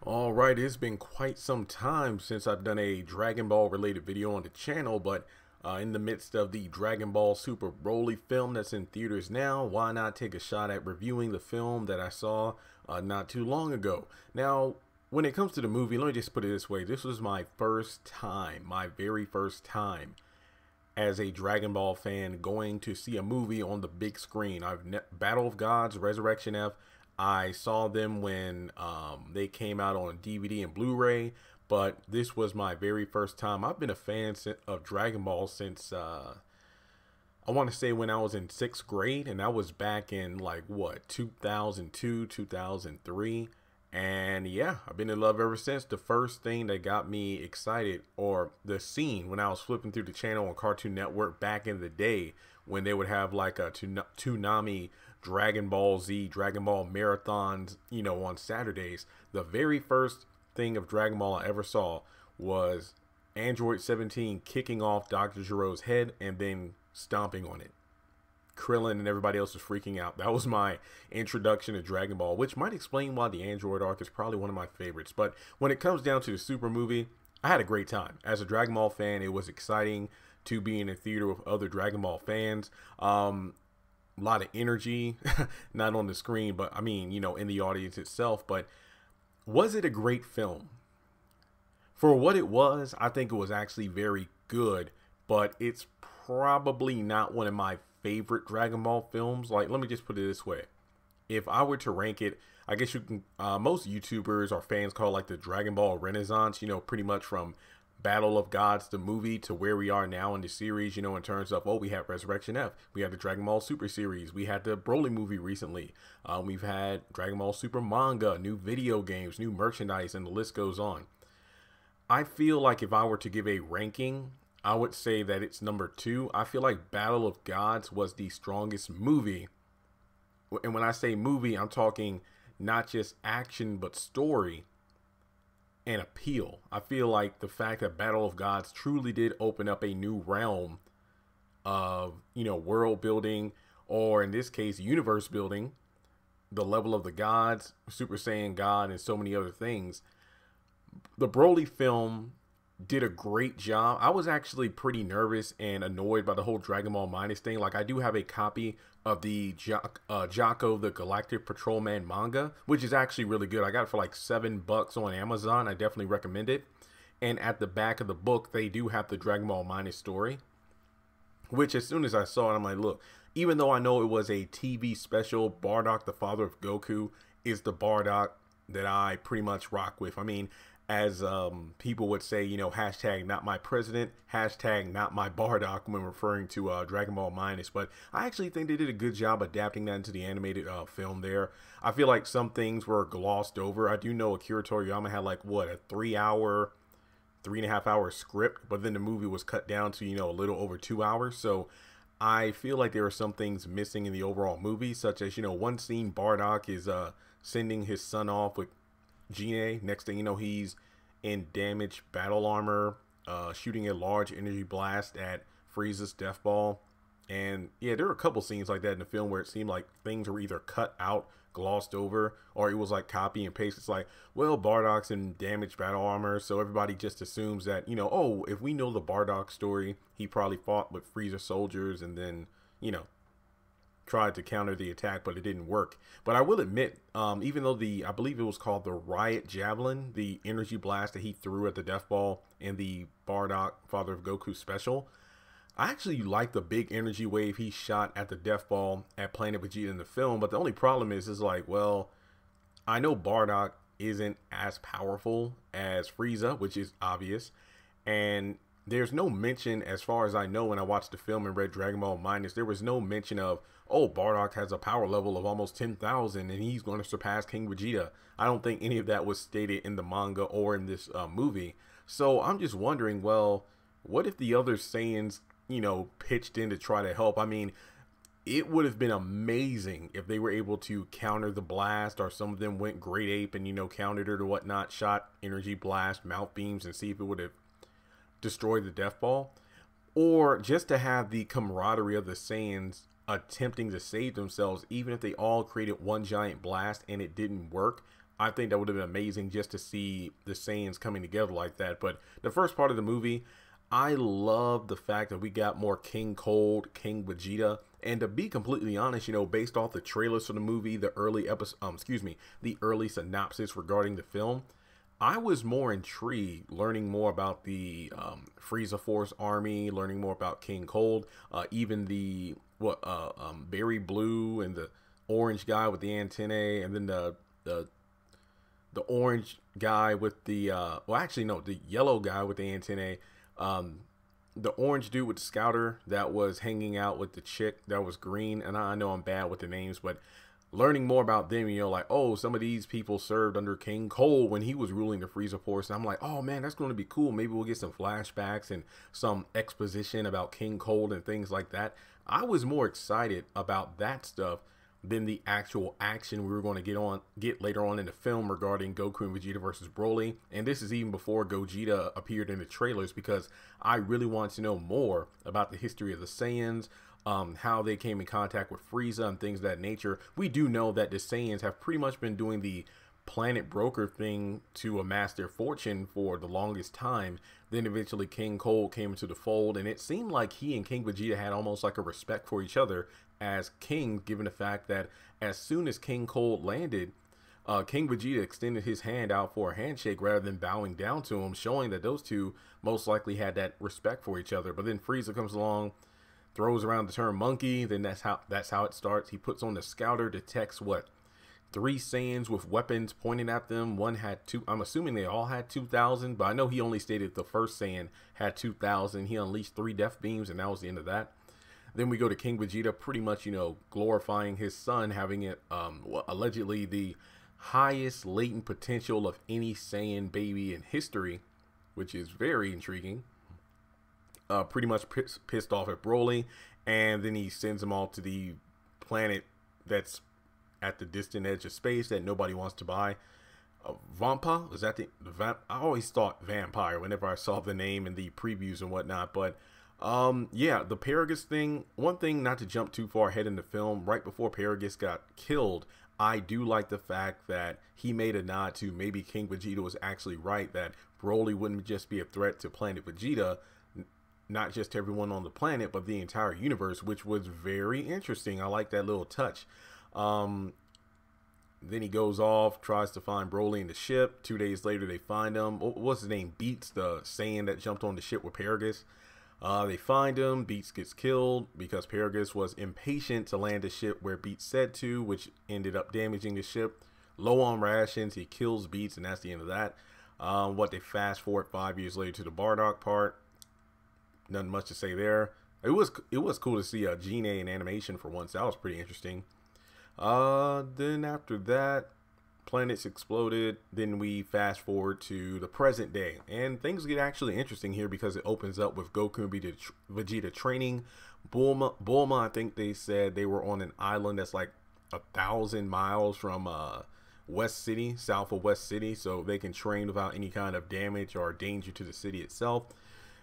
Alright, it's been quite some time since I've done a Dragon Ball related video on the channel, but in the midst of the Dragon Ball Super Broly film that's in theaters now, why not take a shot at reviewing the film that I saw not too long ago. Now, when it comes to the movie, let me just put it this way. This was my first time, my very first time as a Dragon Ball fan going to see a movie on the big screen. Battle of Gods, Resurrection F, I saw them when they came out on DVD and Blu-ray, but this was my very first time. I've been a fan of Dragon Ball since I want to say when I was in 6th grade, and that was back in like what, 2002, 2003. And yeah, I've been in love ever since. The first thing that got me excited, or the scene when I was flipping through the channel on Cartoon Network back in the day, when they would have like a Toonami Dragon Ball Z, Dragon Ball marathons, on Saturdays. The very first thing of Dragon Ball I ever saw was Android 17 kicking off Dr. Gero's head and then stomping on it. Krillin and everybody else was freaking out. That was my introduction to Dragon Ball, which might explain why the Android arc is probably one of my favorites. But when it comes down to the Super movie, I had a great time. As a Dragon Ball fan, it was exciting to be in a theater with other Dragon Ball fans. A lot of energy, not on the screen, but I mean, in the audience itself. But was it a great film? For what it was, I think it was actually very good, but it's probably not one of my favorite Dragon Ball films. Like, let me just put it this way. If I were to rank it, I guess you can, most YouTubers or fans call it like the Dragon Ball Renaissance, pretty much from Battle of Gods, the movie, to where we are now in the series, in terms of, we had Resurrection F, we had the Dragon Ball Super series, we had the Broly movie recently, we've had Dragon Ball Super manga, new video games, new merchandise, and the list goes on. I feel like if I were to give a ranking, I would say that it's number 2. I feel like Battle of Gods was the strongest movie. And when I say movie, I'm talking not just action, but story and appeal. I feel like the fact that Battle of Gods truly did open up a new realm of, world building, or in this case, universe building, the level of the gods, Super Saiyan God, and so many other things. The Broly film did a great job. I was actually pretty nervous and annoyed by the whole Dragon Ball Minus thing. Like, I do have a copy of the Jocko the Galactic Patrolman manga, which is actually really good. I got it for like $7 on Amazon. I definitely recommend it. And at the back of the book, they do have the Dragon Ball Minus story, which as soon as I saw it, I'm like, look, even though I know it was a TV special, Bardock, the father of Goku, is the Bardock that I pretty much rock with. I mean, as people would say, hashtag not my president, hashtag not my Bardock when referring to Dragon Ball Minus. But I actually think they did a good job adapting that into the animated film there. I feel like some things were glossed over. I do know Akira Toriyama had like, what, a 3.5 hour script, but then the movie was cut down to, a little over 2 hours. So I feel like there are some things missing in the overall movie, such as, one scene Bardock is sending his son off with Gine. Next thing you know, he's in damaged battle armor, shooting a large energy blast at Frieza's death ball. And yeah, there were a couple scenes like that in the film where it seemed like things were either cut out, glossed over, or it was like copy and paste. It's like, well, Bardock's in damaged battle armor, so everybody just assumes that, oh, if we know the Bardock story, he probably fought with Frieza soldiers and then, tried to counter the attack, but it didn't work. But I will admit, even though I believe it was called the Riot Javelin, the energy blast that he threw at the Death Ball in the Bardock Father of Goku special, I actually like the big energy wave he shot at the Death Ball at Planet Vegeta in the film. But the only problem is like, well, I know Bardock isn't as powerful as Frieza, which is obvious, and there's no mention, as far as I know, when I watched the film and read Dragon Ball Minus, there was no mention of, oh, Bardock has a power level of almost 10,000 and he's going to surpass King Vegeta. I don't think any of that was stated in the manga or in this movie. So I'm just wondering, well, what if the other Saiyans, pitched in to try to help? I mean, it would have been amazing if they were able to counter the blast, or some of them went Great Ape and, countered it or whatnot, shot energy blast, mouth beams, and see if it would have destroyed the Death Ball. Or just to have the camaraderie of the Saiyans attempting to save themselves, even if they all created one giant blast and it didn't work. I think that would have been amazing just to see the Saiyans coming together like that. But the first part of the movie, I love the fact that we got more King Cold, King Vegeta, and to be completely honest, you know, based off the trailers for the movie, the early episode, the early synopsis regarding the film, I was more intrigued learning more about the Frieza Force Army, learning more about King Cold, even the Berry Blue and the orange guy with the antennae, and then the orange guy with the the yellow guy with the antennae, the orange dude with the scouter that was hanging out with the chick that was green. And I know I'm bad with the names, but learning more about them, you know, like, oh, some of these people served under King Cole when he was ruling the Frieza Force. And I'm like, oh man, that's going to be cool. Maybe we'll get some flashbacks and some exposition about King Cole and things like that. I was more excited about that stuff than the actual action we were going to get later on in the film regarding Goku and Vegeta versus Broly. And this is even before Gogeta appeared in the trailers, because I really want to know more about the history of the Saiyans, how they came in contact with Frieza and things of that nature. We do know that the Saiyans have pretty much been doing the planet broker thing to amass their fortune for the longest time. Then eventually King Cole came into the fold, and it seemed like he and King Vegeta had almost like a respect for each other as kings, given the fact that as soon as King Cole landed, King Vegeta extended his hand out for a handshake rather than bowing down to him, showing that those two most likely had that respect for each other. But then Frieza comes along, throws around the term monkey. Then that's how it starts. He puts on the scouter, detects what, 3 Saiyans with weapons pointing at them. One had 2. I'm assuming they all had 2,000, but I know he only stated the first Saiyan had 2,000. He unleashed 3 death beams, and that was the end of that. Then we go to King Vegeta, pretty much, you know, glorifying his son, having it allegedly the highest latent potential of any Saiyan baby in history, which is very intriguing. Pretty much pissed off at Broly, and then he sends them all to the planet that's at the distant edge of space that nobody wants to buy. Vampa, is that the I always thought vampire whenever I saw the name in the previews and whatnot, but yeah, the Paragus thing, one thing, not to jump too far ahead in the film, right before Paragus got killed, I do like the fact that he made a nod to maybe King Vegeta was actually right, that Broly wouldn't just be a threat to planet Vegeta, not just to everyone on the planet, but the entire universe, which was very interesting. I like that little touch. Then he goes off, tries to find Broly in the ship. 2 days later, they find him. What's his name? Beats, the Saiyan that jumped on the ship with Paragus. They find him. Beats gets killed because Paragus was impatient to land the ship where Beats said to, which ended up damaging the ship. Low on rations, he kills Beats, and that's the end of that. They fast forward 5 years later to the Bardock part. Nothing much to say there. It was cool to see a Gene in animation for once. That was pretty interesting. Then after that, planets exploded. Then we fast forward to the present day, and things get actually interesting here because it opens up with Goku and Vegeta training. Bulma, I think they said they were on an island that's like 1,000 miles from West City, south of West City, so they can train without any kind of damage or danger to the city itself.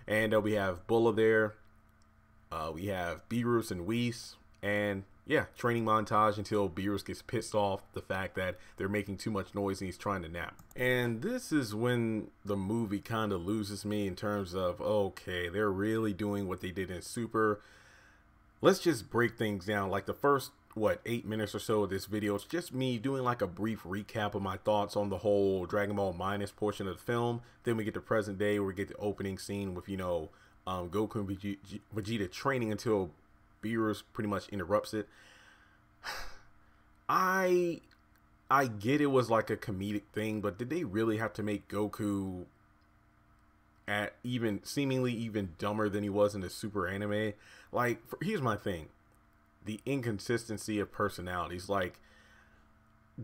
And we have Bulla there. We have Beerus and Whis, and yeah, training montage until Beerus gets pissed off the fact that they're making too much noise and he's trying to nap. And this is when the movie kind of loses me in terms of, okay, they're really doing what they did in Super. Let's just break things down. Like the first, 8 minutes or so of this video, it's just me doing like a brief recap of my thoughts on the whole Dragon Ball Minus portion of the film. Then we get to present day, where we get the opening scene with, you know, Goku and Vegeta training until Beerus pretty much interrupts it. I get it was like a comedic thing, but did they really have to make Goku at seemingly even dumber than he was in the Super anime? Like, here's my thing. The inconsistency of personalities. Like,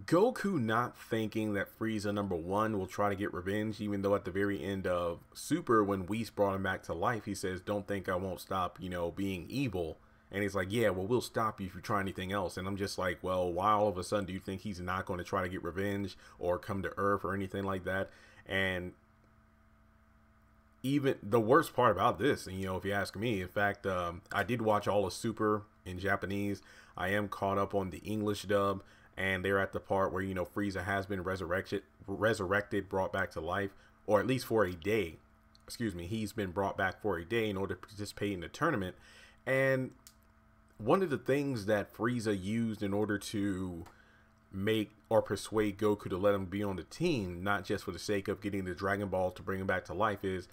Goku not thinking that Frieza #1 will try to get revenge, even though at the very end of Super, when Whis brought him back to life, he says, "Don't think I won't stop, you know, being evil." And he's like, yeah, well, we'll stop you if you try anything else. And I'm just like, well, why all of a sudden do you think he's not going to try to get revenge or come to Earth or anything like that? And even the worst part about this, and, you know, if you ask me, in fact, I did watch all of Super in Japanese. I am caught up on the English dub. and they're at the part where, you know, Frieza has been resurrected, brought back to life, or at least for a day. Excuse me, he's been brought back for a day in order to participate in the tournament. And one of the things that Frieza used in order to make or persuade Goku to let him be on the team, not just for the sake of getting the Dragon Ball to bring him back to life, is,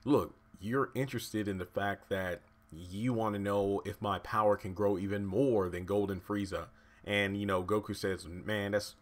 look, you're interested in the fact that you want to know if my power can grow even more than Golden Frieza. And, you know, Goku says, man, it's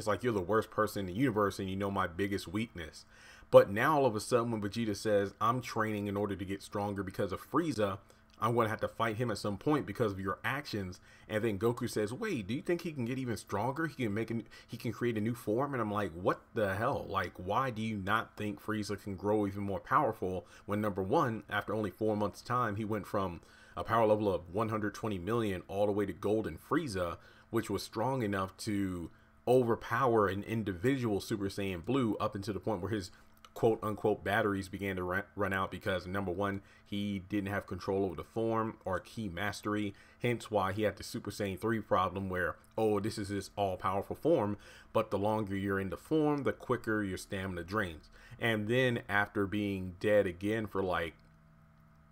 like you're the worst person in the universe and you know my biggest weakness. But now all of a sudden when Vegeta says, I'm training in order to get stronger because of Frieza, I'm going to have to fight him at some point because of your actions. And then Goku says, wait, do you think he can get even stronger? He can create a new form? And I'm like, what the hell? Like, why do you not think Frieza can grow even more powerful when, number one, after only 4 months time, he went from a power level of 120 million all the way to Golden Frieza, which was strong enough to overpower an individual Super Saiyan Blue up until the point where his quote unquote batteries began to run out because, number one, he didn't have control over the form or key mastery, hence why he had the Super Saiyan 3 problem where, oh, this is his all-powerful form, but the longer you're in the form, the quicker your stamina drains. And then after being dead again for like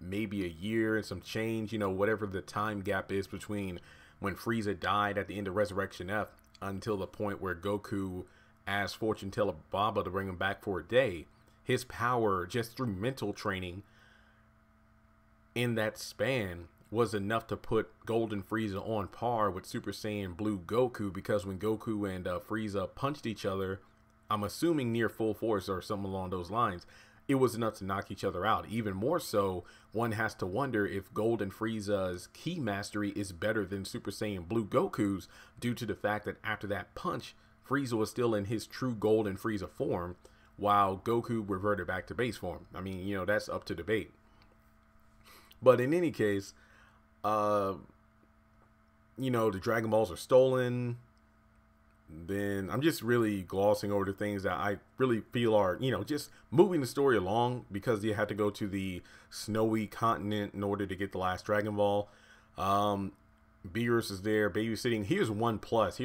maybe a year and some change, you know, whatever the time gap is between when Frieza died at the end of Resurrection F until the point where Goku asked Fortune Teller Baba to bring him back for a day, his power just through mental training in that span was enough to put Golden Frieza on par with Super Saiyan Blue Goku, because when Goku and Frieza punched each other, I'm assuming near full force or something along those lines, it was enough to knock each other out. Even more so, one has to wonder if Golden Frieza's ki mastery is better than Super Saiyan Blue Goku's, due to the fact that after that punch, Frieza was still in his true Golden Frieza form, while Goku reverted back to base form. I mean, you know, that's up to debate. But in any case, you know, the Dragon Balls are stolen. Then I'm just really glossing over the things that I really feel are, you know, just moving the story along, because you had to go to the snowy continent in order to get the last Dragon Ball. Beerus is there babysitting. Here's one plus.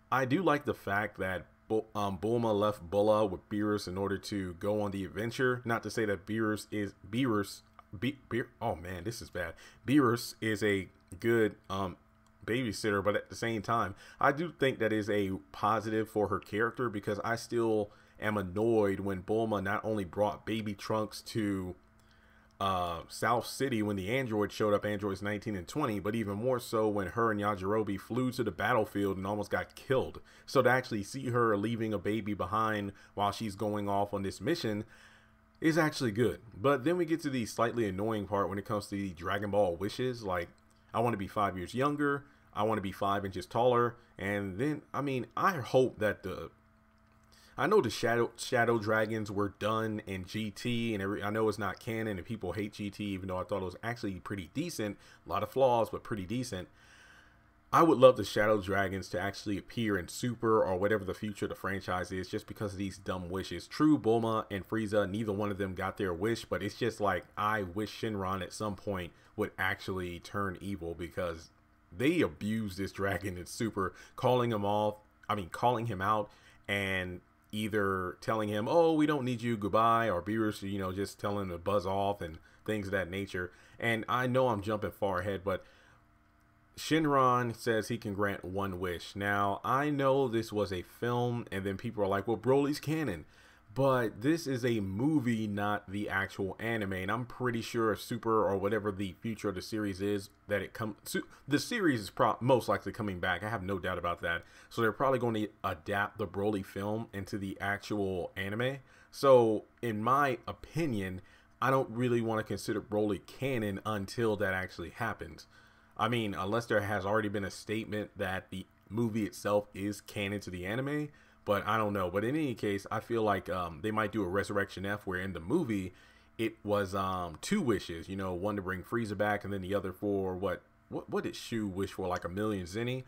I do like the fact that Bulma left Bulla with Beerus in order to go on the adventure. Not to say that oh man, this is bad. Beerus is a good babysitter, but at the same time, I do think that is a positive for her character, because I still am annoyed when Bulma not only brought baby Trunks to South City when the android showed up, androids 19 and 20, but even more so when her and Yajirobe flew to the battlefield and almost got killed. So to actually see her leaving a baby behind while she's going off on this mission is actually good. But then we get to the slightly annoying part when it comes to the Dragon Ball wishes. Like, I want to be 5 years younger, I want to be 5 inches taller, and then, I mean, I hope that I know the Shadow Dragons were done in GT, and I know it's not canon and people hate GT, even though I thought it was actually pretty decent. A lot of flaws, but pretty decent. I would love the Shadow Dragons to actually appear in Super or whatever the future of the franchise is, just because of these dumb wishes. True, Bulma and Frieza, neither one of them got their wish, but it's just like, I wish Shenron at some point would actually turn evil, because they abused this dragon in Super, calling him out, and either telling him, oh, we don't need you, goodbye, or Beerus, you know, just telling him to buzz off and things of that nature. And I know I'm jumping far ahead, but Shenron says he can grant one wish. Now, I know this was a film, and then people are like, well, Broly's canon. But this is a movie, not the actual anime, and I'm pretty sure Super or whatever the future of the series is, that the series is most likely coming back. I have no doubt about that. So they're probably going to adapt the Broly film into the actual anime. So in my opinion, I don't really want to consider Broly canon until that actually happens. I mean, unless there has already been a statement that the movie itself is canon to the anime. But I don't know. But in any case, I feel like they might do a Resurrection F, where in the movie it was 2 wishes. You know, one to bring Frieza back, and then the other for what did Shu wish for? Like 1 million Zenny.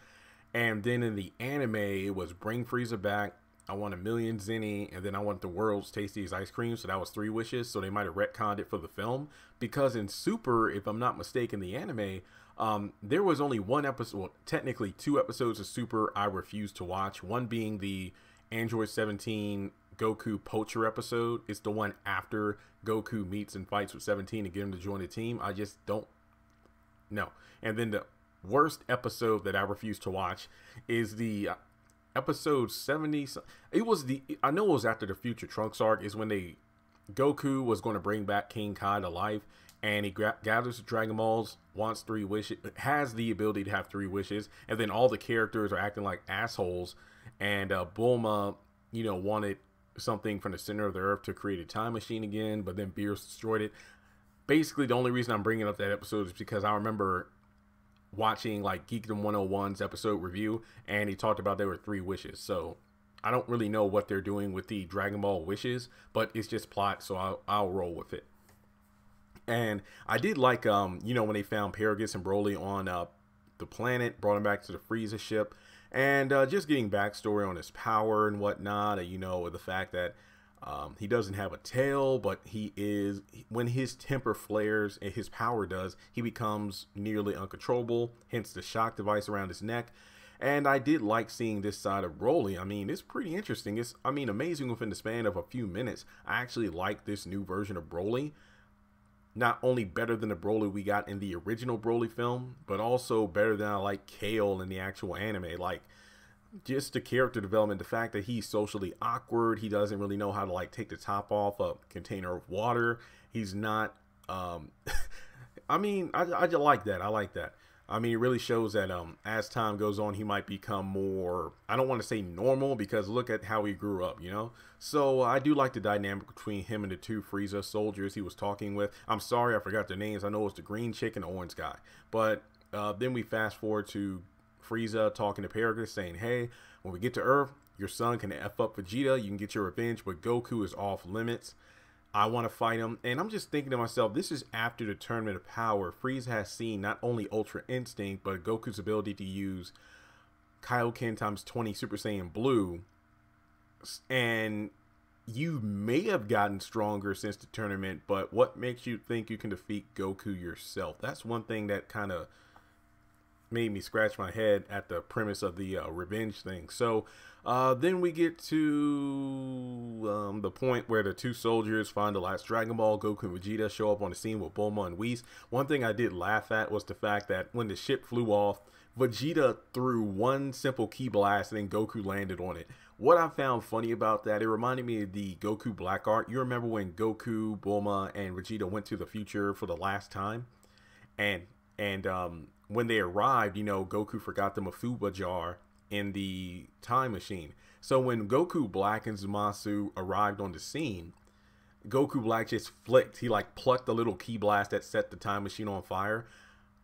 And then in the anime, it was bring Frieza back, I want a million zenny, and then I want the world's tastiest ice cream. So that was 3 wishes. So they might have retconned it for the film, because in Super, if I'm not mistaken, the anime, there was only 1 episode, well, technically 2 episodes of Super I refused to watch. One being the Android 17 Goku poacher episode. It's the one after Goku meets and fights with 17 to get him to join the team. I just don't know. And then the worst episode that I refuse to watch is the episode 70. It was the, I know it was after the Future Trunks arc, is when Goku was going to bring back King Kai to life, and he gathers the Dragon Balls, wants 3 wishes, has the ability to have 3 wishes, and then all the characters are acting like assholes, and Bulma, you know, wanted something from the center of the earth to create a time machine again, but then Beerus destroyed it. Basically, the only reason I'm bringing up that episode is because I remember watching like Geekdom 101's episode review, and he talked about there were 3 wishes. So I don't really know what they're doing with the Dragon Ball wishes, but it's just plot, so I'll roll with it. And I did like, you know, when they found Paragus and Broly on the planet, brought him back to the Frieza ship, and just getting backstory on his power and whatnot, you know, the fact that he doesn't have a tail, but he is, when his temper flares and his power does, he becomes nearly uncontrollable, hence the shock device around his neck. And I did like seeing this side of Broly. I mean, it's pretty interesting. It's, I mean, amazing within the span of a few minutes. I actually like this new version of Broly. Not only better than the Broly we got in the original Broly film, but also better than I like Kale in the actual anime. Like, just the character development, the fact that he's socially awkward, he doesn't really know how to like take the top off a container of water. He's not, I mean, I just like that. I like that. I mean, it really shows that as time goes on, he might become more, I don't want to say normal, because look at how he grew up, you know? So I do like the dynamic between him and the 2 Frieza soldiers he was talking with. I'm sorry, I forgot their names. I know it's the green chick and the orange guy. But then we fast forward to Frieza talking to Paragus, saying, hey, when we get to Earth, your son can F up Vegeta. You can get your revenge, but Goku is off limits. I want to fight him. And I'm just thinking to myself, this is after the Tournament of Power. Frieza has seen not only Ultra Instinct, but Goku's ability to use Kaioken times 20 Super Saiyan Blue. And you may have gotten stronger since the tournament, but what makes you think you can defeat Goku yourself? That's one thing that kind of made me scratch my head at the premise of the revenge thing. So then we get to the point where the 2 soldiers find the last Dragon Ball. Goku and Vegeta show up on the scene with Bulma and Whis. One thing I did laugh at was the fact that when the ship flew off, Vegeta threw one simple ki blast and then Goku landed on it. What I found funny about that, it reminded me of the Goku Black Art. You remember when Goku, Bulma, and Vegeta went to the future for the last time? And when they arrived, you know, Goku forgot the Mafuba jar in the time machine. So when Goku Black and Zamasu arrived on the scene, Goku Black just flicked. He like plucked the little ki blast that set the time machine on fire.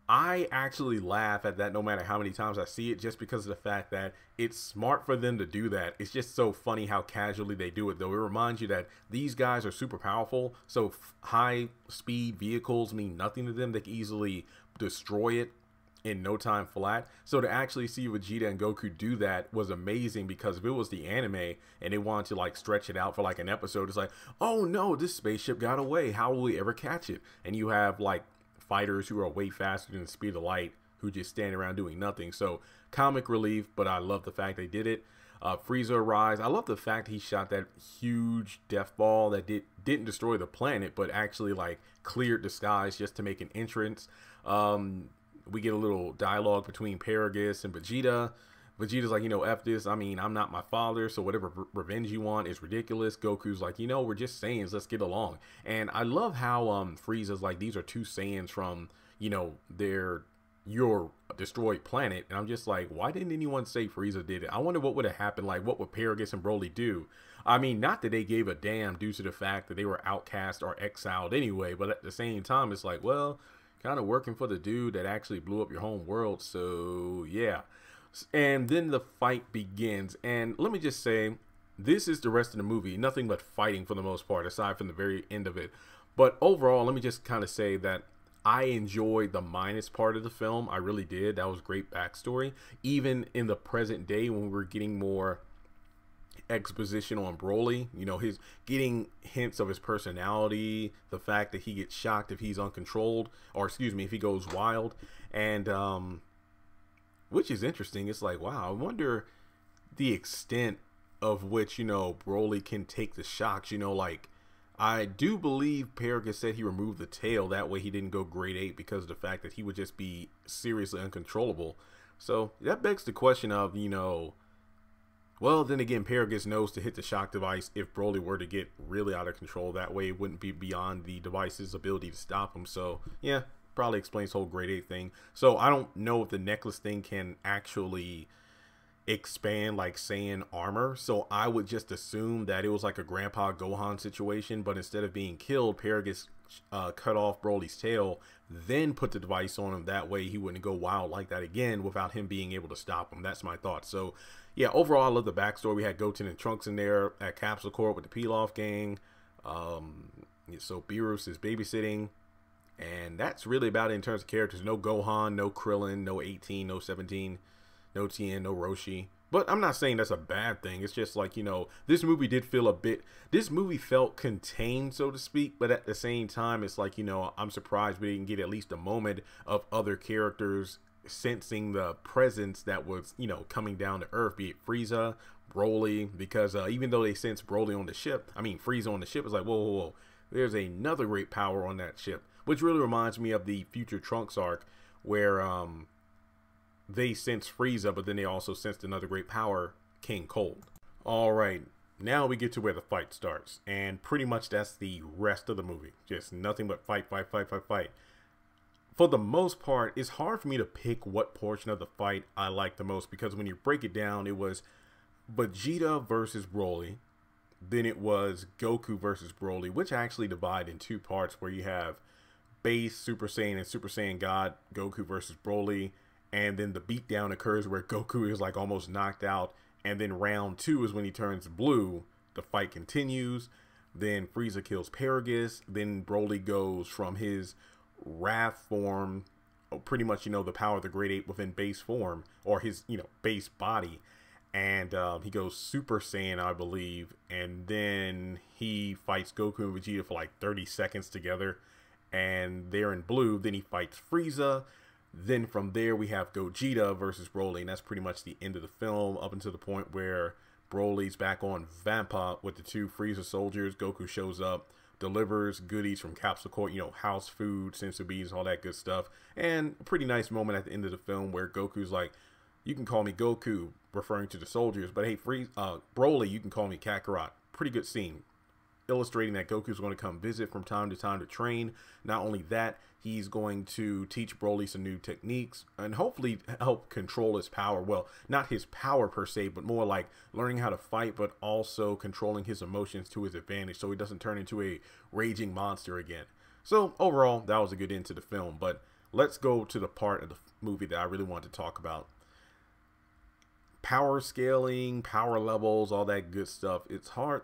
I actually laugh at that no matter how many times I see it, just because of the fact that it's smart for them to do that. It's just so funny how casually they do it, though. It reminds you that these guys are super powerful, so high speed vehicles mean nothing to them. They can easily destroy it in no time flat. So to actually see Vegeta and Goku do that was amazing, because if it was the anime and they wanted to like stretch it out for like an episode, it's like, oh no, this spaceship got away, how will we ever catch it? And you have like fighters who are way faster than the speed of light who just stand around doing nothing. So comic relief, but I love the fact they did it. Frieza arrives. I love the fact he shot that huge death ball that didn't destroy the planet, but actually like cleared the skies just to make an entrance. We get a little dialogue between Paragus and Vegeta. Vegeta's like, you know, F this. I mean, I'm not my father, so whatever revenge you want is ridiculous. Goku's like, you know, we're just Saiyans. Let's get along. And I love how Frieza's like, these are 2 Saiyans from, you know, your destroyed planet. And I'm just like, why didn't anyone say Frieza did it? I wonder what would have happened. Like, what would Paragus and Broly do? I mean, not that they gave a damn due to the fact that they were outcast or exiled anyway, but at the same time, it's like, well, kind of working for the dude that actually blew up your home world. So yeah. And then the fight begins, and let me just say, this is the rest of the movie, nothing but fighting for the most part, aside from the very end of it. But overall, let me just kind of say that I enjoyed the minus part of the film. I really did. That was great backstory. Even in the present day, when we're getting more exposition on Broly. You know, his getting hints of his personality, the fact that he gets shocked if he's uncontrolled, or excuse me, if he goes wild, and which is interesting. It's like, wow, I wonder the extent of which, you know, Broly can take the shocks. You know, like, I do believe Paragus said he removed the tail, that way he didn't go grade 8 because of the fact that he would just be seriously uncontrollable. So that begs the question of, you know, well, then again, Paragus knows to hit the shock device if Broly were to get really out of control. That way it wouldn't be beyond the device's ability to stop him. So yeah, probably explains the whole grade 8 thing. So I don't know if the necklace thing can actually expand like Saiyan armor, so I would just assume that it was like a Grandpa Gohan situation, but instead of being killed, Paragus cut off Broly's tail, then put the device on him. That way he wouldn't go wild like that again without him being able to stop him. That's my thought. So yeah, overall I love the backstory. We had Goten and Trunks in there at Capsule Corp with the Pilaf gang. So Beerus is babysitting, and that's really about it in terms of characters. No Gohan, no Krillin, no 18, no 17, no Tien, no Roshi. But I'm not saying that's a bad thing. It's just like, you know, this movie did feel a bit, this movie felt contained, so to speak. But at the same time, it's like, you know, I'm surprised we didn't get at least a moment of other characters sensing the presence that was, you know, coming down to Earth, be it Frieza, Broly. Because even though they sense Broly on the ship, I mean, Frieza on the ship is like, whoa, whoa, whoa. There's another great power on that ship. Which really reminds me of the Future Trunks arc where, they sensed Frieza, but then they also sensed another great power, King Cold. All right, now we get to where the fight starts, and pretty much that's the rest of the movie. Just nothing but fight, fight, fight, fight, fight. For the most part, it's hard for me to pick what portion of the fight I like the most, because when you break it down, it was Vegeta versus Broly, then it was Goku versus Broly, which I actually divide in two parts, where you have base Super Saiyan and Super Saiyan God Goku versus Broly. And then the beatdown occurs where Goku is like almost knocked out. And then round 2 is when he turns blue. The fight continues. Then Frieza kills Paragus. Then Broly goes from his Wrath form, pretty much, you know, the power of the Great Ape within base form, or his, you know, base body. And he goes Super Saiyan, I believe. And then he fights Goku and Vegeta for like 30 seconds together. And they're in blue. Then he fights Frieza. Then from there we have Gogeta versus Broly, and that's pretty much the end of the film, up until the point where Broly's back on Vampa with the two Frieza soldiers. Goku shows up, delivers goodies from Capsule Corp, you know, house food, senzu beans, all that good stuff. And a pretty nice moment at the end of the film where Goku's like, you can call me Goku, referring to the soldiers, but hey, Broly, you can call me Kakarot. Pretty good scene, illustrating that Goku's going to come visit from time to time to train. Not only that, he's going to teach Broly some new techniques and hopefully help control his power. Well, not his power per se, but more like learning how to fight, but also controlling his emotions to his advantage so he doesn't turn into a raging monster again. So overall, that was a good end to the film. But let's go to the part of the movie that I really want to talk about. Power scaling, power levels, all that good stuff. It's hard.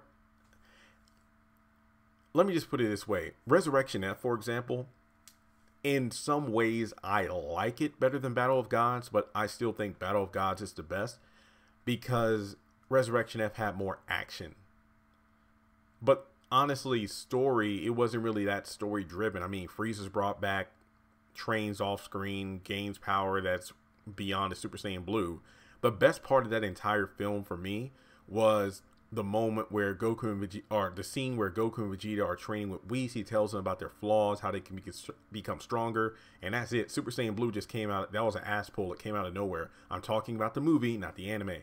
Let me just put it this way. Resurrection F, for example, in some ways I like it better than Battle of Gods, but I still think Battle of Gods is the best because Resurrection F had more action. But honestly, story, it wasn't really that story driven. I mean, Frieza's brought back, trains off screen, gains power that's beyond the Super Saiyan Blue. The best part of that entire film for me was the moment where Goku and Vegeta, or the scene where Goku and Vegeta are training with Whis. He tells them about their flaws, how they can become stronger, and that's it. Super Saiyan Blue just came out. That was an ass pull. It came out of nowhere. I'm talking about the movie, not the anime.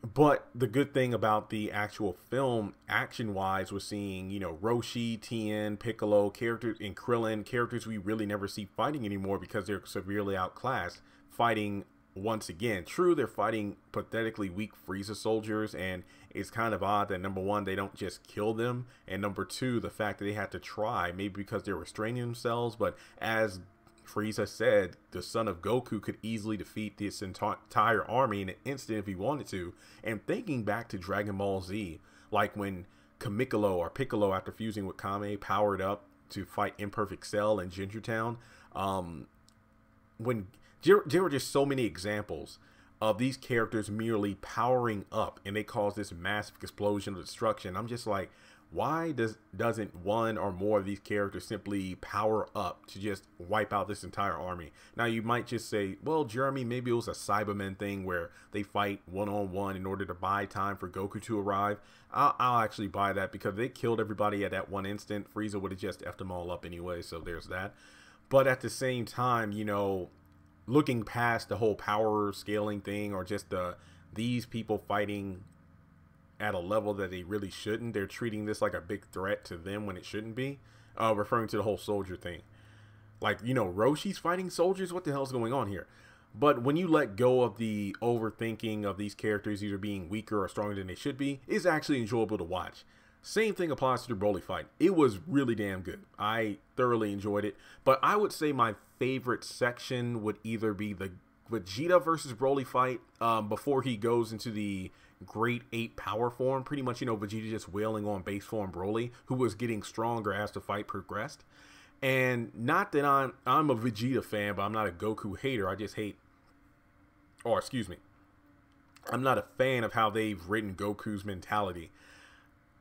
But the good thing about the actual film, action-wise, was seeing, you know, Roshi, Tien, Piccolo, characters, and Krillin, characters we really never see fighting anymore because they're severely outclassed, fighting once again. True, they're fighting pathetically weak Frieza soldiers, and it's kind of odd that, number one, they don't just kill them, and number two, the fact that they had to try, maybe because they're restraining themselves. But as Frieza said, the son of Goku could easily defeat this entire army in an instant if he wanted to. And thinking back to Dragon Ball Z, like when Kamikolo or Piccolo, after fusing with Kame, powered up to fight Imperfect Cell in Ginger Town, when there were just so many examples of these characters merely powering up, and they cause this massive explosion of destruction. I'm just like, why doesn't one or more of these characters simply power up to just wipe out this entire army? Now you might just say, well, Jeremy, maybe it was a Cybermen thing where they fight one-on-one in order to buy time for Goku to arrive. I'll actually buy that, because they killed everybody at that one instant. Frieza would have just effed them all up anyway, so there's that. But at the same time, you know, looking past the whole power scaling thing, or just these people fighting at a level that they really shouldn't. They're treating this like a big threat to them when it shouldn't be. Referring to the whole soldier thing. Like, you know, Roshi's fighting soldiers? What the hell's going on here? But when you let go of the overthinking of these characters either being weaker or stronger than they should be, it's actually enjoyable to watch. Same thing applies to the Broly fight. It was really damn good. I thoroughly enjoyed it. But I would say my favorite section would either be the Vegeta versus Broly fight, before he goes into the Great 8 power form. Pretty much, you know, Vegeta just wailing on base form Broly, who was getting stronger as the fight progressed. And not that I'm a Vegeta fan, but I'm not a Goku hater. I just hate, or excuse me, I'm not a fan of how they've written Goku's mentality.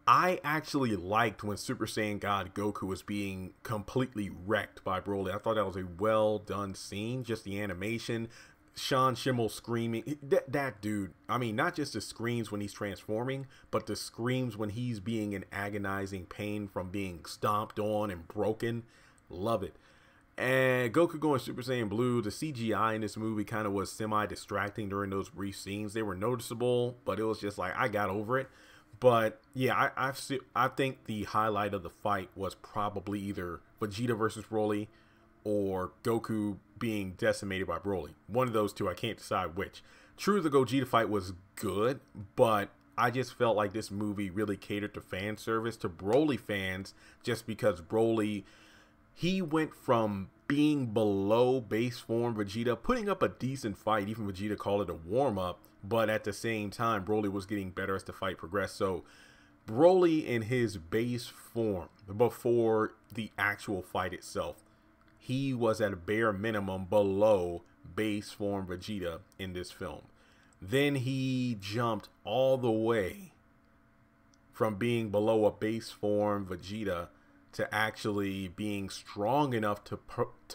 I actually liked when Super Saiyan God Goku was being completely wrecked by Broly. I thought that was a well done scene. Just the animation, Sean Schimmel screaming, that dude, I mean, not just the screams when he's transforming, but the screams when he's being in agonizing pain from being stomped on and broken. Love it. And Goku going Super Saiyan Blue, the CGI in this movie kind of was semi-distracting during those brief scenes. They were noticeable, but it was just like, I got over it. But yeah, I think the highlight of the fight was probably either Vegeta versus Broly or Goku being decimated by Broly. One of those two, I can't decide which. True, the Gogeta fight was good, but I just felt like this movie really catered to fan service, to Broly fans, just because Broly, he went from being below base form Vegeta, putting up a decent fight. Even Vegeta called it a warm-up, but at the same time, Broly was getting better as the fight progressed. So Broly in his base form before the actual fight itself, he was at a bare minimum below base form Vegeta in this film. Then he jumped all the way from being below a base form Vegeta to actually being strong enough to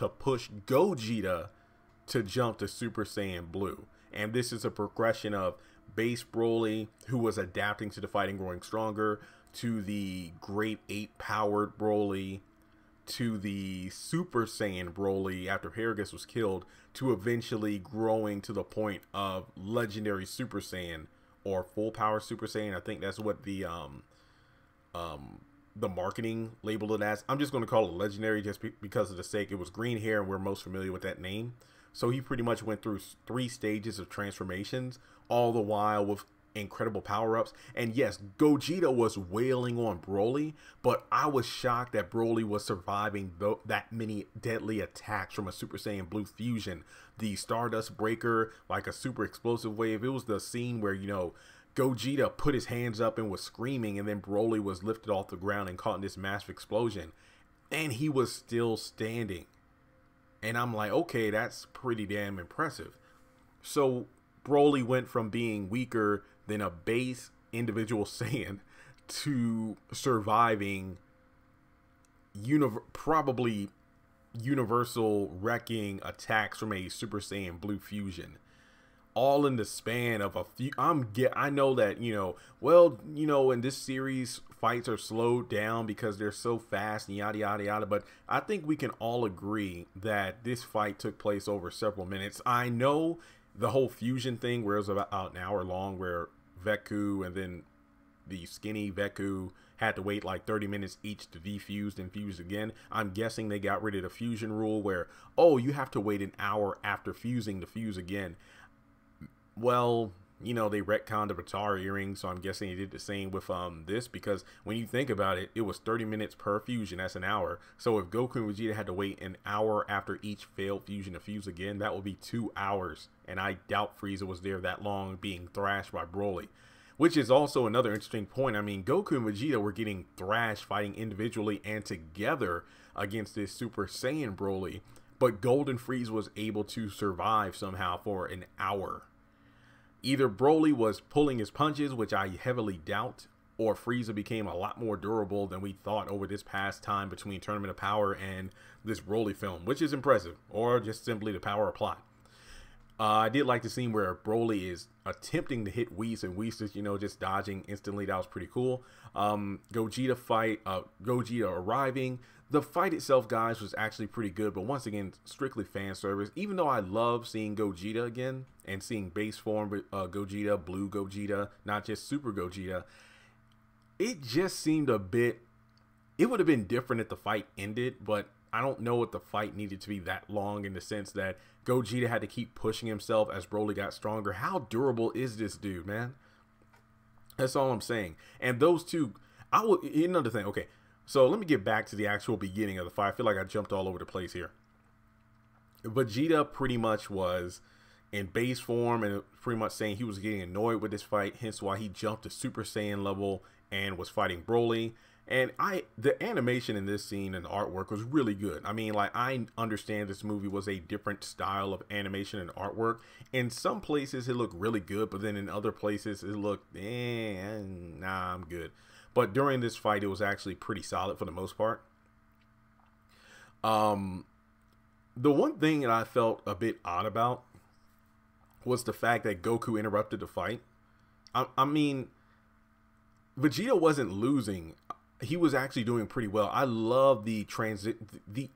push Gogeta to jump to Super Saiyan Blue. And this is a progression of base Broly, who was adapting to the fight and growing stronger, to the Great 8 powered Broly, to the Super Saiyan Broly after Paragus was killed, to eventually growing to the point of legendary Super Saiyan, or full power Super Saiyan. I think that's what the marketing labeled it as. I'm just going to call it legendary just because of the sake. It was green hair and we're most familiar with that name. So he pretty much went through 3 stages of transformations, all the while with incredible power-ups. And yes, Gogeta was wailing on Broly, but I was shocked that Broly was surviving that many deadly attacks from a Super Saiyan Blue fusion. The Stardust Breaker, like a super explosive wave. It was the scene where, you know, Gogeta put his hands up and was screaming, and then Broly was lifted off the ground and caught in this massive explosion. And he was still standing. And I'm like, okay, that's pretty damn impressive. So Broly went from being weaker than a base individual Saiyan to surviving probably universal wrecking attacks from a Super Saiyan Blue fusion. All in the span of a few. I know that, you know, well, you know, in this series, fights are slowed down because they're so fast and yada yada yada. But I think we can all agree that this fight took place over several minutes. I know the whole fusion thing, where it was about an hour long, where Veku and then the skinny Veku had to wait like 30 minutes each to defuse and fuse again. I'm guessing they got rid of the fusion rule where, oh, you have to wait an hour after fusing to fuse again. Well, you know, they retconned the Vatar earring, so I'm guessing they did the same with this, because when you think about it, it was 30 minutes per fusion. That's an hour. So if Goku and Vegeta had to wait an hour after each failed fusion to fuse again, that would be 2 hours. And I doubt Frieza was there that long being thrashed by Broly. Which is also another interesting point. I mean, Goku and Vegeta were getting thrashed fighting individually and together against this Super Saiyan Broly. But Golden Frieza was able to survive somehow for an hour. Either Broly was pulling his punches, which I heavily doubt, or Frieza became a lot more durable than we thought over this past time between Tournament of Power and this Broly film, which is impressive, or just simply the power of plot. I did like the scene where Broly is attempting to hit Whis, and Whis is, just dodging instantly. That was pretty cool. Gogeta fight, Gogeta arriving. The fight itself, guys, was actually pretty good, but once again, strictly fan service. Even though I love seeing Gogeta again and seeing base form Gogeta, Blue Gogeta, not just Super Gogeta, it just seemed a bit, it would have been different if the fight ended, but I don't know if the fight needed to be that long, in the sense that Gogeta had to keep pushing himself as Broly got stronger. How durable is this dude, man? That's all I'm saying. And those two, another thing, okay, so let me get back to the actual beginning of the fight. I feel like I jumped all over the place here. Vegeta pretty much was in base form and pretty much saying he was getting annoyed with this fight, hence why he jumped to Super Saiyan level and was fighting Broly. And the animation in this scene and the artwork was really good. I mean, like, I understand this movie was a different style of animation and artwork. In some places it looked really good, but then in other places it looked, nah, I'm good. But during this fight, it was actually pretty solid for the most part. The one thing that I felt a bit odd about was the fact that Goku interrupted the fight. I mean, Vegeta wasn't losing. He was actually doing pretty well. I love the the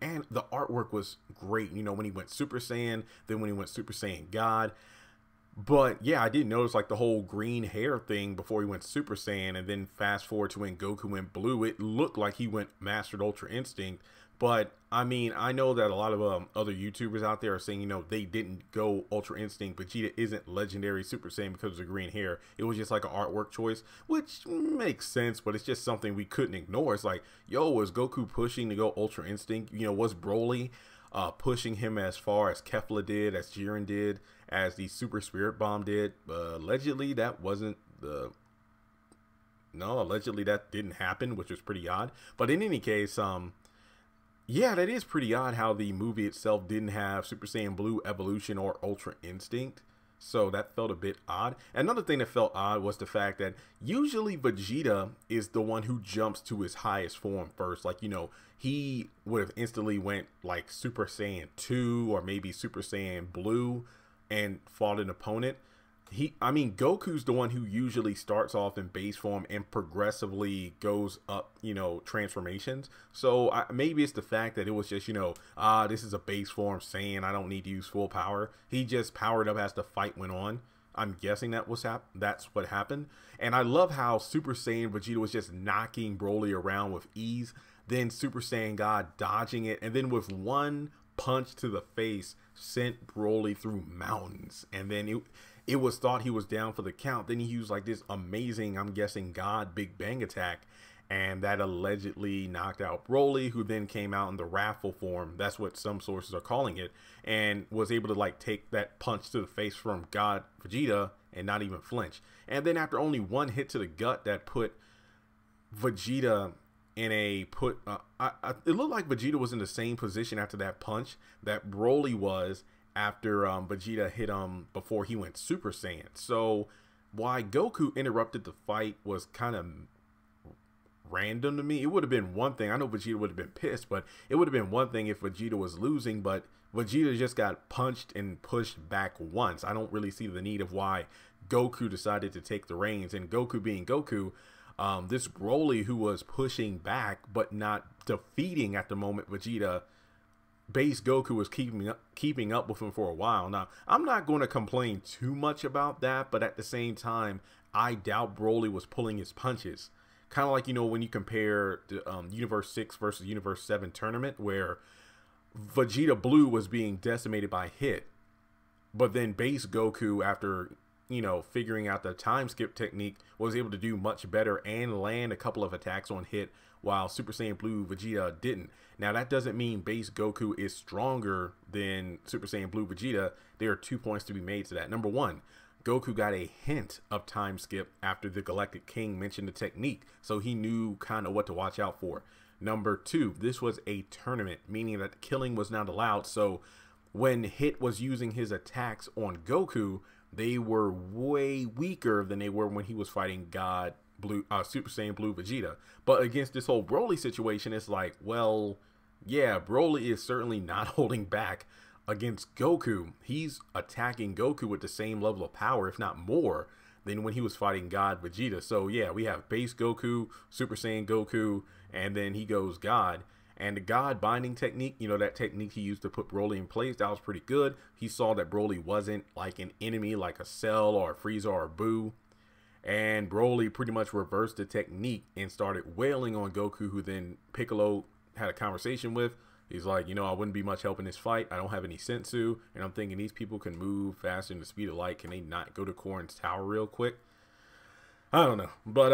artwork was great. When he went Super Saiyan, then when he went Super Saiyan God. But yeah, I did notice like the whole green hair thing before he went Super Saiyan, and then fast forward to when Goku went blue, it looked like he went Mastered Ultra Instinct. But I mean, I know that a lot of other YouTubers out there are saying, they didn't go Ultra Instinct. Vegeta isn't legendary Super Saiyan because of the green hair. It was just like an artwork choice, which makes sense, but it's just something we couldn't ignore. It's like, yo, was Goku pushing to go Ultra Instinct? Was Broly pushing him as far as Kefla did, as Jiren did, as the Super Spirit Bomb did? Allegedly, that wasn't the... No, allegedly that didn't happen, which was pretty odd. But in any case, yeah, that is pretty odd how the movie itself didn't have Super Saiyan Blue Evolution or Ultra Instinct. So that felt a bit odd. Another thing that felt odd was the fact that usually Vegeta is the one who jumps to his highest form first. Like, he would have instantly went like Super Saiyan 2 or maybe Super Saiyan Blue and fought an opponent. Goku's the one who usually starts off in base form and progressively goes up, transformations. So maybe it's the fact that it was just, this is a base form Saiyan, I don't need to use full power. He just powered up as the fight went on. I'm guessing that's what happened. And I love how Super Saiyan Vegeta was just knocking Broly around with ease. Then Super Saiyan God dodging it, and then with one punch to the face sent Broly through mountains. And then it was thought he was down for the count. Then he used like this amazing, I'm guessing, God Big Bang attack, and that allegedly knocked out Broly, who then came out in the wrathful form. That's what some sources are calling it, and was able to like take that punch to the face from God Vegeta and not even flinch. And then after only one hit to the gut, that put Vegeta in a it looked like Vegeta was in the same position after that punch that Broly was after Vegeta hit him before he went Super Saiyan. So why Goku interrupted the fight was kind of random to me. It would have been one thing. I know Vegeta would have been pissed, but it would have been one thing if Vegeta was losing, but Vegeta just got punched and pushed back once. I don't really see the need of why Goku decided to take the reins. And Goku being Goku, this Broly who was pushing back but not defeating at the moment Vegeta, base Goku was keeping up with him for a while. Now, I'm not going to complain too much about that, but at the same time, I doubt Broly was pulling his punches. Kind of like, when you compare the Universe 6 versus Universe 7 tournament, where Vegeta Blue was being decimated by Hit, but then base Goku, after figuring out the time skip technique, was able to do much better and land a couple of attacks on Hit, while Super Saiyan Blue Vegeta didn't. Now, that doesn't mean base Goku is stronger than Super Saiyan Blue Vegeta. There are 2 points to be made to that. Number one, Goku got a hint of time skip after the Galactic King mentioned the technique, so he knew kind of what to watch out for. Number two, this was a tournament, meaning that killing was not allowed, so when Hit was using his attacks on Goku, they were way weaker than they were when he was fighting God Blue, Super Saiyan Blue Vegeta. But against this whole Broly situation, it's like, well, yeah, Broly is certainly not holding back against Goku. He's attacking Goku with the same level of power, if not more, than when he was fighting God Vegeta. So yeah, we have base Goku, Super Saiyan Goku, and then he goes God. And the God binding technique, you know, that technique he used to put Broly in place, that was pretty good. He saw that Broly wasn't like an enemy like a Cell or a Frieza or a Boo. And Broly pretty much reversed the technique and started wailing on Goku, who then Piccolo had a conversation with. He's like, you know, I wouldn't be much help in this fight. I don't have any sensu. And I'm thinking these people can move faster than the speed of light. Can they not go to Korin's tower real quick? I don't know. But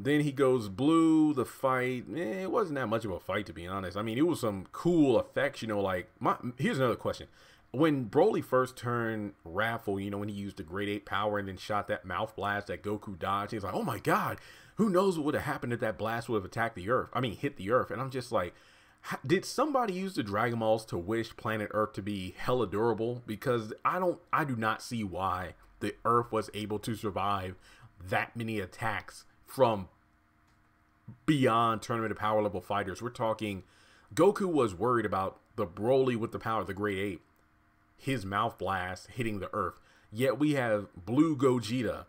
then he goes blue. The fight, it wasn't that much of a fight, to be honest. I mean, it was some cool effects, you know, like, here's another question. When Broly first turned Raffle, you know, when he used the Great Ape power and then shot that mouth blast that Goku dodged, he's like, oh my God, who knows what would have happened if that blast would have attacked the Earth? I mean, hit the Earth. And I'm just like, did somebody use the Dragon Balls to wish planet Earth to be hella durable? Because I do not see why the Earth was able to survive that many attacks from beyond tournament of power level fighters. We're talking, Goku was worried about the Broly with the power of the Great Ape, his mouth blast hitting the Earth. Yet we have Blue Gogeta,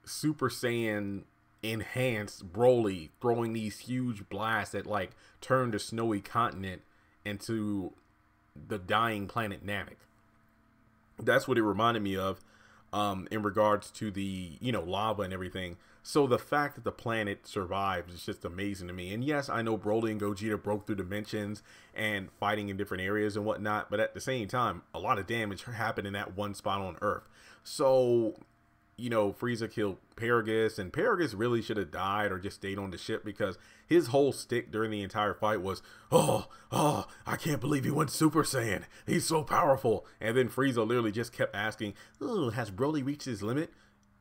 Super Saiyan enhanced Broly throwing these huge blasts that like turned the snowy continent into the dying planet Namek. That's what it reminded me of in regards to the, you know, lava and everything. So the fact that the planet survives is just amazing to me. And yes, I know Broly and Gogeta broke through dimensions and fighting in different areas and whatnot, but at the same time, a lot of damage happened in that one spot on Earth. So, you know, Frieza killed Paragus, and Paragus really should have died or just stayed on the ship, because his whole stick during the entire fight was, oh, I can't believe he went Super Saiyan. He's so powerful. And then Frieza literally just kept asking, oh, has Broly reached his limit?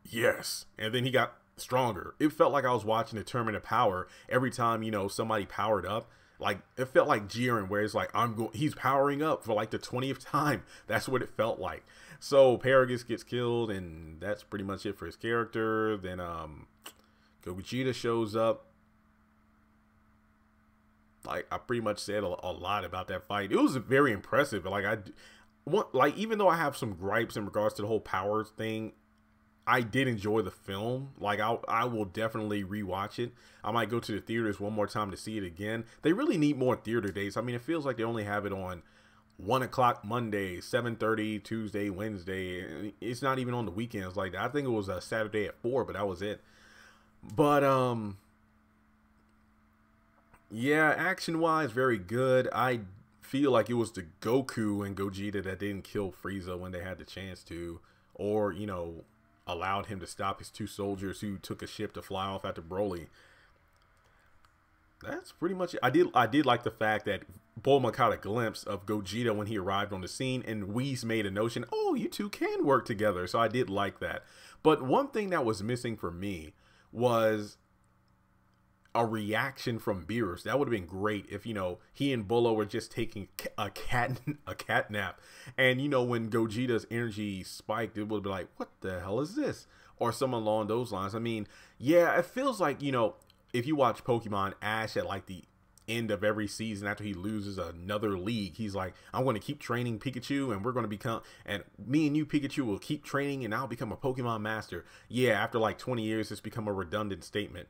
Yes. And then he got stronger. It felt like I was watching a tournament of power every time, you know, somebody powered up. Like, it felt like Jiren, where it's like, he's powering up for like the 20th time. That's what it felt like. So Paragus gets killed, and that's pretty much it for his character. Then Gogeta shows up. Like, I pretty much said a lot about that fight. It was very impressive. Like, even though I have some gripes in regards to the whole powers thing, I did enjoy the film. Like, I will definitely rewatch it. I might go to the theaters one more time to see it again. They really need more theater days. I mean, it feels like they only have it on 1 o'clock Monday, 7:30 Tuesday, Wednesday. It's not even on the weekends like that. I think it was a Saturday at 4, but that was it. But yeah, action-wise, very good. I feel like it was the Goku and Gogeta that didn't kill Frieza when they had the chance to, or, you know, allowed him to stop his two soldiers who took a ship to fly off after Broly. That's pretty much it. I did like the fact that Bulma caught a glimpse of Gogeta when he arrived on the scene, and Whis made a notion, oh, you two can work together. So I did like that. But one thing that was missing for me was a reaction from Beerus. That would have been great if, you know, he and Bulla were just taking a cat nap, and, you know, when Gogeta's energy spiked, it would be like, what the hell is this? Or something along those lines. I mean, yeah, it feels like, you know, if you watch Pokemon, Ash at like the end of every season after he loses another league, he's like, I'm going to keep training Pikachu, and we're going to become, and me and you, Pikachu, will keep training, and I'll become a Pokemon master. Yeah, after like 20 years, it's become a redundant statement.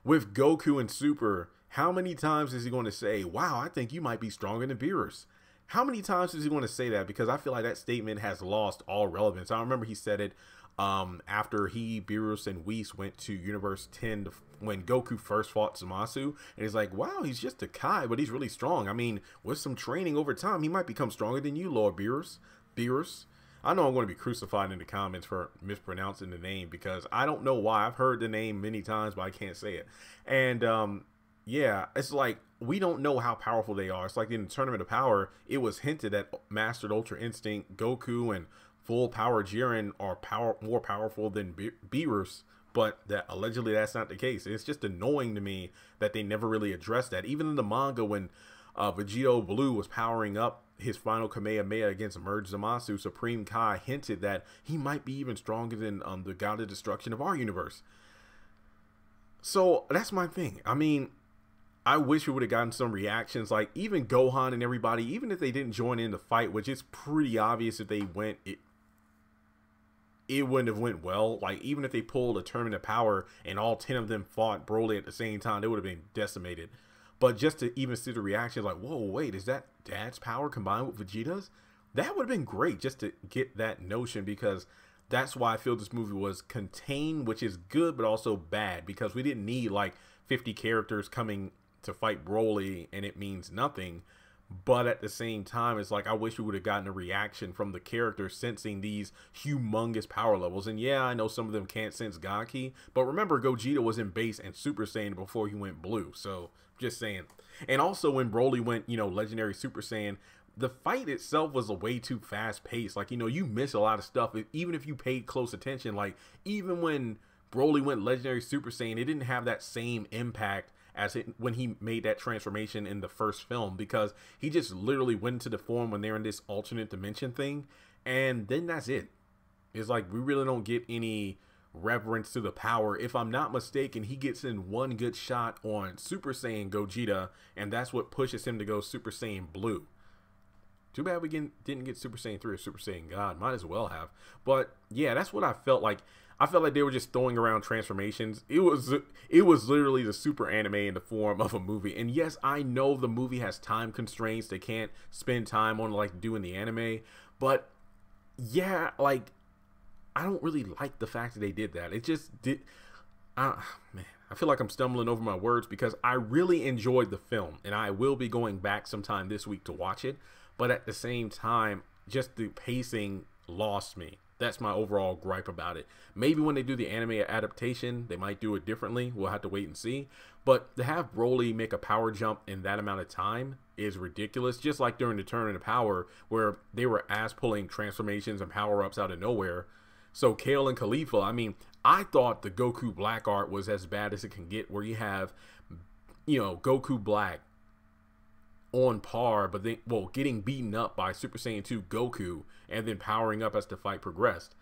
With Goku and Super, how many times is he going to say, wow, I think you might be stronger than Beerus? How many times is he going to say that? Because I feel like that statement has lost all relevance. I remember he said it after Beerus, and Whis went to Universe 10 when Goku first fought Zamasu. And he's like, wow, he's just a Kai, but he's really strong. I mean, with some training over time, he might become stronger than you, Lord Beerus. I know I'm going to be crucified in the comments for mispronouncing the name, because I don't know why. I've heard the name many times, but I can't say it. And yeah, it's like, we don't know how powerful they are. It's like in the Tournament of Power, it was hinted that Mastered Ultra Instinct, Goku, and Full Power Jiren are more powerful than Beerus, but that allegedly that's not the case. It's just annoying to me that they never really addressed that. Even in the manga, when Vegito Blue was powering up his final Kamehameha against Merge Zamasu, Supreme Kai hinted that he might be even stronger than the God of Destruction of our universe. So that's my thing. I mean, I wish we would have gotten some reactions, like even Gohan and everybody, even if they didn't join in the fight, which is pretty obvious if they went, it wouldn't have went well. Like, even if they pulled a Tournament of Power and all 10 of them fought Broly at the same time, they would have been decimated. But just to even see the reactions, like, whoa, wait, is that Dad's power combined with Vegeta's? That would have been great just to get that notion, because that's why I feel this movie was contained, which is good, but also bad, because we didn't need like 50 characters coming to fight Broly and it means nothing. But at the same time, it's like, I wish we would have gotten a reaction from the characters sensing these humongous power levels. And yeah, I know some of them can't sense God Ki, but remember, Gogeta was in base and Super Saiyan before he went blue. So just saying. And also when Broly went, you know, legendary Super Saiyan, the fight itself was a way too fast paced. Like, you know, you miss a lot of stuff, even if you paid close attention. Like, even when Broly went legendary Super Saiyan, it didn't have that same impact as when he made that transformation in the first film, because he just literally went into the form when they're in this alternate dimension thing, and then that's it. It's like, we really don't get any reverence to the power. If I'm not mistaken, he gets in one good shot on Super Saiyan Gogeta, and that's what pushes him to go Super Saiyan Blue. Too bad we didn't get Super Saiyan 3 or Super Saiyan God. Might as well have. But yeah, that's what I felt like. I felt like they were just throwing around transformations. It was literally the super anime in the form of a movie. And yes, I know the movie has time constraints. They can't spend time on like doing the anime. But yeah, like, I don't really like the fact that they did that. It just did. Man, I feel like I'm stumbling over my words, because I really enjoyed the film, and I will be going back sometime this week to watch it. But at the same time, just the pacing lost me. That's my overall gripe about it. Maybe when they do the anime adaptation, they might do it differently. We'll have to wait and see. But to have Broly make a power jump in that amount of time is ridiculous. Just like during the Tournament of Power, where they were ass-pulling transformations and power-ups out of nowhere. So Kale and Khalifa, I mean, I thought the Goku Black art was as bad as it can get, where you have, you know, Goku Black on par, but then, well, getting beaten up by Super Saiyan 2 Goku, and then powering up as the fight progressed,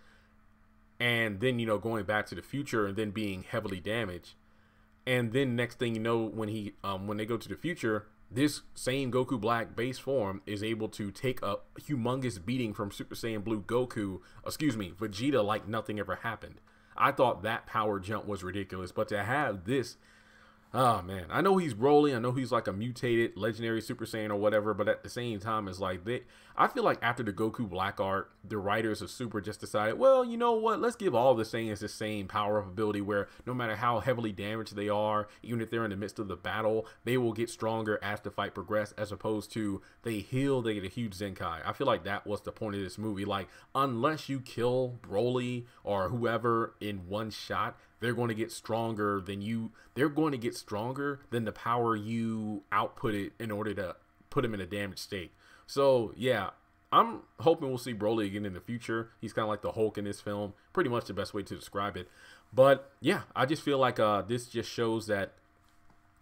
and then, you know, going back to the future and then being heavily damaged. And then next thing you know, when they go to the future, this same Goku Black base form is able to take a humongous beating from Super Saiyan Blue Goku, Vegeta, like nothing ever happened. I thought that power jump was ridiculous, but to have this, oh man, I know he's Broly, I know he's like a mutated legendary Super Saiyan or whatever, but at the same time, it's like I feel like after the Goku Black art, the writers of Super just decided, well, you know what, let's give all the Saiyans the same power-up ability, where no matter how heavily damaged they are, even if they're in the midst of the battle, they will get stronger as the fight progresses, as opposed to they heal, they get a huge Zenkai. I feel like that was the point of this movie. Like, unless you kill Broly or whoever in one shot, they're going to get stronger than you. They're going to get stronger than the power you outputted in order to put him in a damaged state. So yeah, I'm hoping we'll see Broly again in the future. He's kind of like the Hulk in this film. Pretty much the best way to describe it. But yeah, I just feel like this just shows that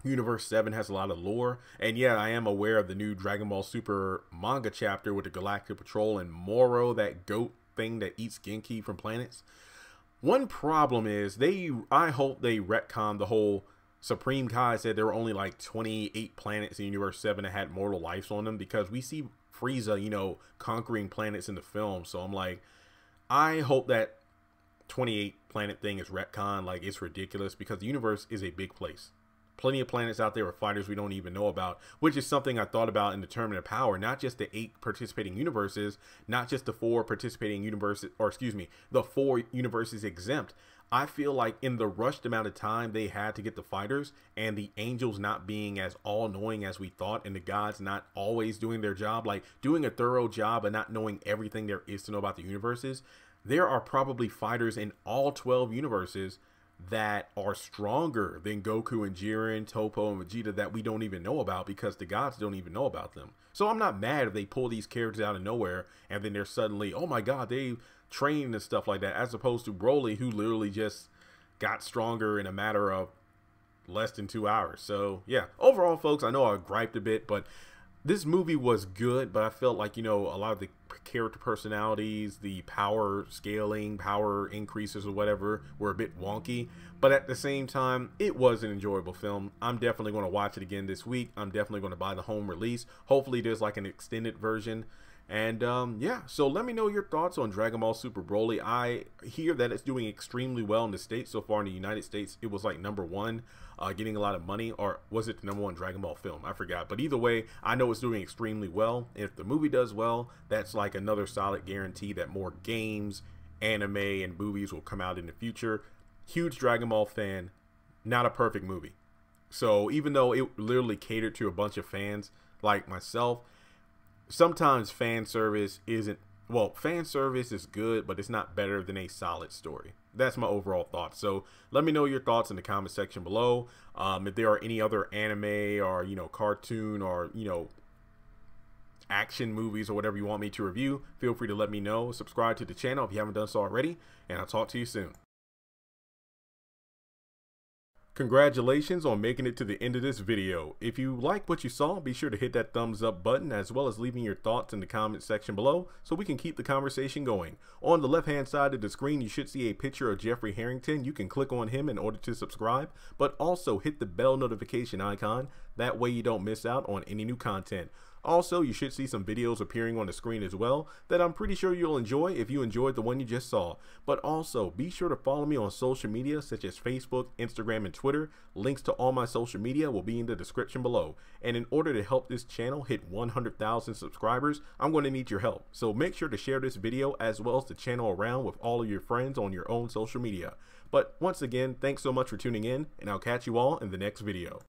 Universe 7 has a lot of lore. And yeah, I am aware of the new Dragon Ball Super manga chapter with the Galactic Patrol and Moro, that goat thing that eats Genki from planets. One problem is I hope they retcon the whole Supreme Kai said there were only like 28 planets in Universe 7 that had mortal lives on them, because we see Frieza, you know, conquering planets in the film. So I'm like, I hope that 28 planet thing is retcon. Like, it's ridiculous, because the universe is a big place. Plenty of planets out there with fighters we don't even know about, which is something I thought about in the Tournament of Power. Not just the 8 participating universes, not just the 4 participating universes, or excuse me, the 4 universes exempt. I feel like in the rushed amount of time they had to get the fighters, and the angels not being as all-knowing as we thought, and the gods not always doing their job, like doing a thorough job and not knowing everything there is to know about the universes, there are probably fighters in all 12 universes that are stronger than Goku and Jiren, Toppo, and Vegeta that we don't even know about, because the gods don't even know about them. So I'm not mad if they pull these characters out of nowhere and then they're suddenly, oh my god, they trained and stuff like that, as opposed to Broly, who literally just got stronger in a matter of less than 2 hours. So yeah, overall folks, I know I griped a bit, but this movie was good, but I felt like, you know, a lot of the character personalities, the power scaling, power increases or whatever were a bit wonky. But at the same time, it was an enjoyable film. I'm definitely going to watch it again this week. I'm definitely going to buy the home release. Hopefully there's like an extended version. And yeah, so let me know your thoughts on Dragon Ball Super Broly. I hear that it's doing extremely well in the States. So far in the United States, it was like #1, getting a lot of money. Or was it the #1 Dragon Ball film? I forgot. But either way, I know it's doing extremely well. If the movie does well, that's like another solid guarantee that more games, anime, and movies will come out in the future. Huge Dragon Ball fan, not a perfect movie. So even though it literally catered to a bunch of fans like myself, sometimes fan service isn't, well, fan service is good, but it's not better than a solid story. That's my overall thoughts. So let me know your thoughts in the comment section below. If there are any other anime or, you know, cartoon or, you know, action movies or whatever you want me to review, feel free to let me know. Subscribe to the channel if you haven't done so already, and I'll talk to you soon. Congratulations on making it to the end of this video. If you like what you saw, be sure to hit that thumbs up button as well as leaving your thoughts in the comment section below so we can keep the conversation going. On the left hand side of the screen, you should see a picture of Jeffrey Harrington. You can click on him in order to subscribe, but also hit the bell notification icon. That way you don't miss out on any new content. Also, you should see some videos appearing on the screen as well that I'm pretty sure you'll enjoy if you enjoyed the one you just saw. But also, be sure to follow me on social media such as Facebook, Instagram, and Twitter. Links to all my social media will be in the description below. And in order to help this channel hit 100,000 subscribers, I'm going to need your help. So make sure to share this video as well as the channel around with all of your friends on your own social media. But once again, thanks so much for tuning in, and I'll catch you all in the next video.